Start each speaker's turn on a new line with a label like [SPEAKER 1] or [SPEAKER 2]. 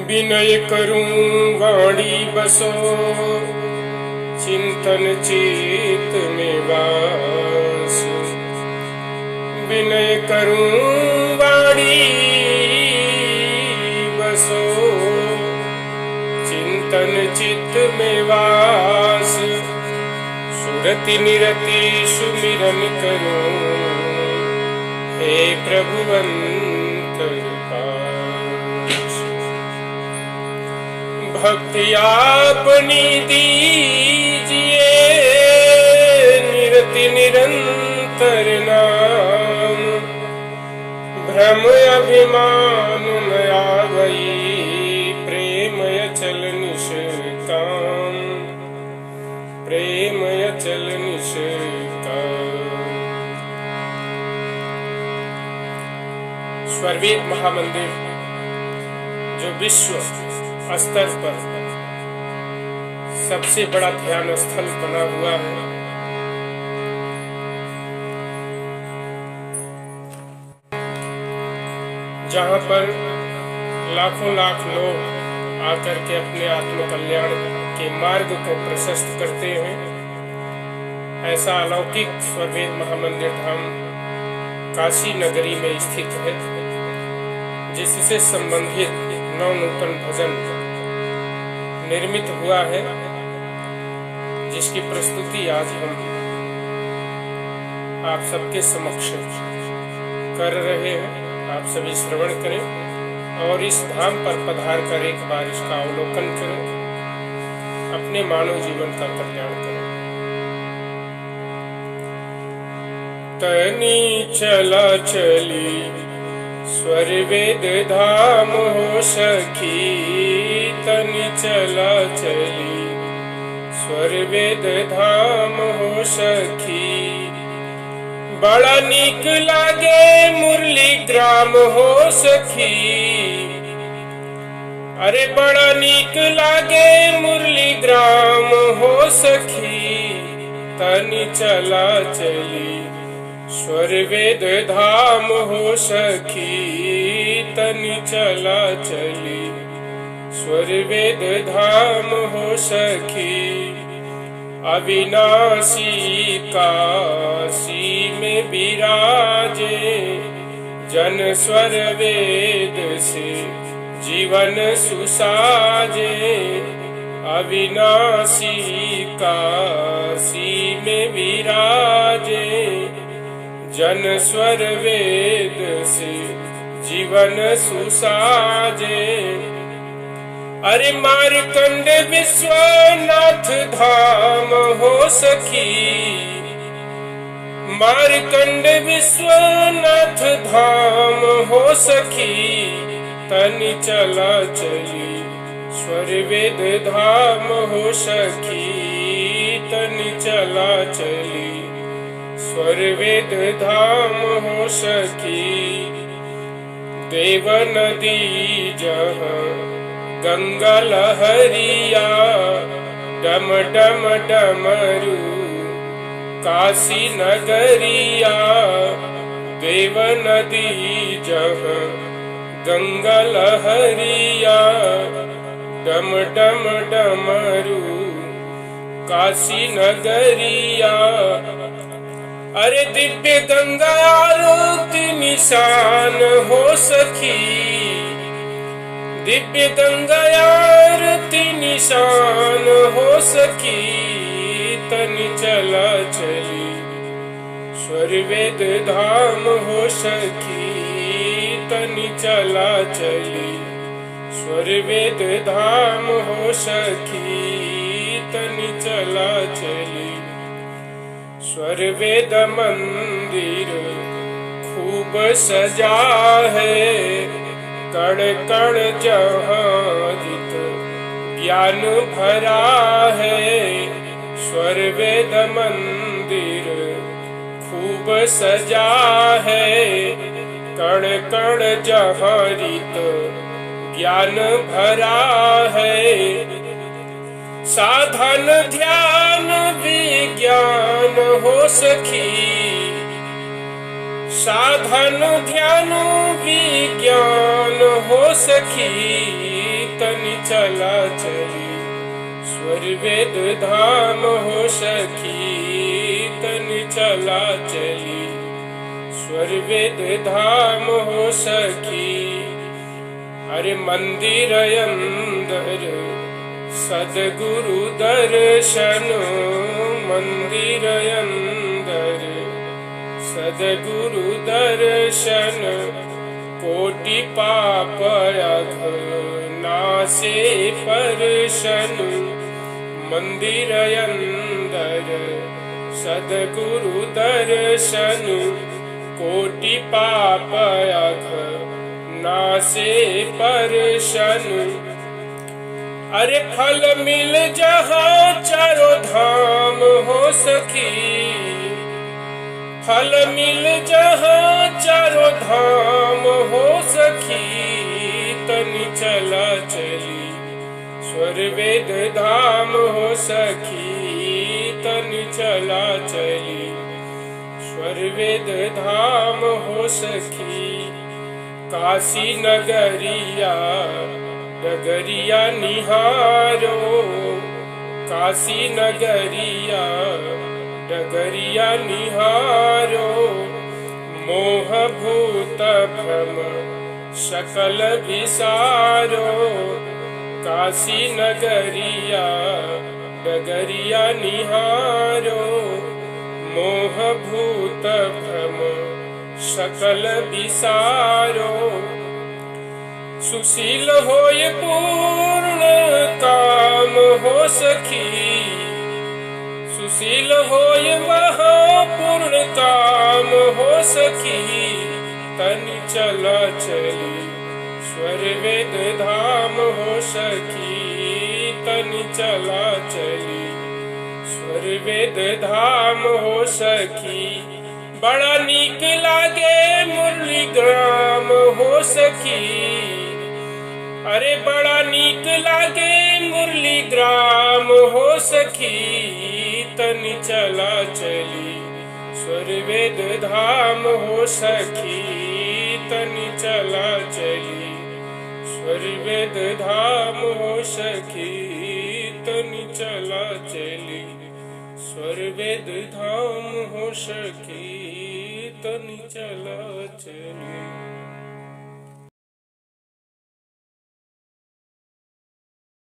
[SPEAKER 1] विनय करूं वाणी बसो, चिंतन चित में वास। विनय करूं वाणी बसो, चिंतन चित में वास। सुरति निरति सुमिरन करूं, हे प्रभु अंतर पास। भक्ति आपनी दीजिए, निरति निरंतर नाम। भ्रम अभिमान न आवई, प्रेम अचल निष्काम। प्रेम अचल निष्काम। स्वरवेद महामंदिर जो विश्व स्तर पर सबसे बड़ा ध्यान स्थल बना हुआ है, जहाँ पर लाखों लाख लोग आकर के अपने आत्म कल्याण के मार्ग को प्रशस्त करते हैं, ऐसा अलौकिक स्वरवेद महामंदिर धाम काशी नगरी में स्थित है, जिससे संबंधित नवनूतन भजन निर्मित हुआ है, जिसकी प्रस्तुति आज हम आप सबके समक्ष कर रहे हैं। आप सभी श्रवण करें और इस धाम पर पधार कर एक बार इसका अवलोकन करें, अपने मानव जीवन का कल्याण करें। तनी चला चली स्वरवेद धाम हो सखी, तनी चला चली स्वरवेद धाम हो सखी। बड़ा नीक लागे मुरली ग्राम हो सखी, अरे बड़ा नीक लागे मुरली ग्राम हो सखी। तनी चला चली स्वरवेद धाम हो सखी, तनी चला चली स्वरवेद धाम हो सखी। अविनाशी काशी में विराजे, जन स्वरवेद से जीवन सुसाजे। अविनाशी काशी में विराजे, जन स्वर वेद से जीवन सुसाजे। अरे मार्कंड विश्वनाथ धाम हो सखी, मार्कंड विश्वनाथ धाम हो सखी। तनी चला चली स्वरवेद धाम हो सखी, तनी चला चली स्वरवेद धाम हो सखी। देव नदी जहाँ गंगा लहरिया, डम डम डमरू काशी नगरिया। देव नदी जहाँ गंगा लहरिया, डम डम डमरू काशी नगरिया। अरे दिव्य गंगा आरती निशान हो सखी, दिव्य गंगा आरती निशान हो सखी। तनी चला चली स्वरवेद धाम हो सखी, तनी चला चली स्वरवेद धाम हो सखी, तनी चला चली। स्वरवेद मंदिर खूब सजा है, कण कण जहाँ जित ज्ञान भरा है। स्वरवेद मंदिर खूब सजा है, कण कण जहाँ जित ज्ञान भरा है। साधन ध्यान विज्ञान हो सखी, साधन ध्यान विज्ञान हो सखी। तनि चला चली स्वर वेद धाम हो सखी तनि चला चली स्वर वेद धाम हो सखी। अरे मंदिर अंदर सदगुरु दर्शन मंदिर अंदर सदगुरु दर्शन कोटि पाप अघ नासे परशन मंदिर अंदर सदगुरु दर्शन कोटि पाप अघ नासे परशन। अरे फल मिल जहाँ चारों धाम हो सखी फल मिल जहाँ चारों धाम हो सखी तनि चला चली स्वर वेद धाम हो सखी तनि चला चली स्वर वेद धाम हो सखी। काशी नगरिया डगरिया निहारो काशी नगरिया डगरिया निहारो मोह भूत भ्रम सकल विसारो काशी नगरिया डगरिया निहारो मोह भूत भ्रम सकल विसारो। सुशील होय पूर्ण काम हो सखी सुशील होय वहाँ पूर्ण काम हो सखी तनि चला चली स्वर वेद धाम हो सखी तनि चला चली स्वर वेद धाम हो सखी। बड़ा नीक लागे मुरली ग्राम हो सखी अरे बड़ा नीक लागे मुरली ग्राम हो सखी तनि चला चली स्वर वेद धाम हो सखी तनि चला चली स्वर वेद धाम हो सखी तनि चला चली स्वर वेद धाम हो सखी तनि चला चली।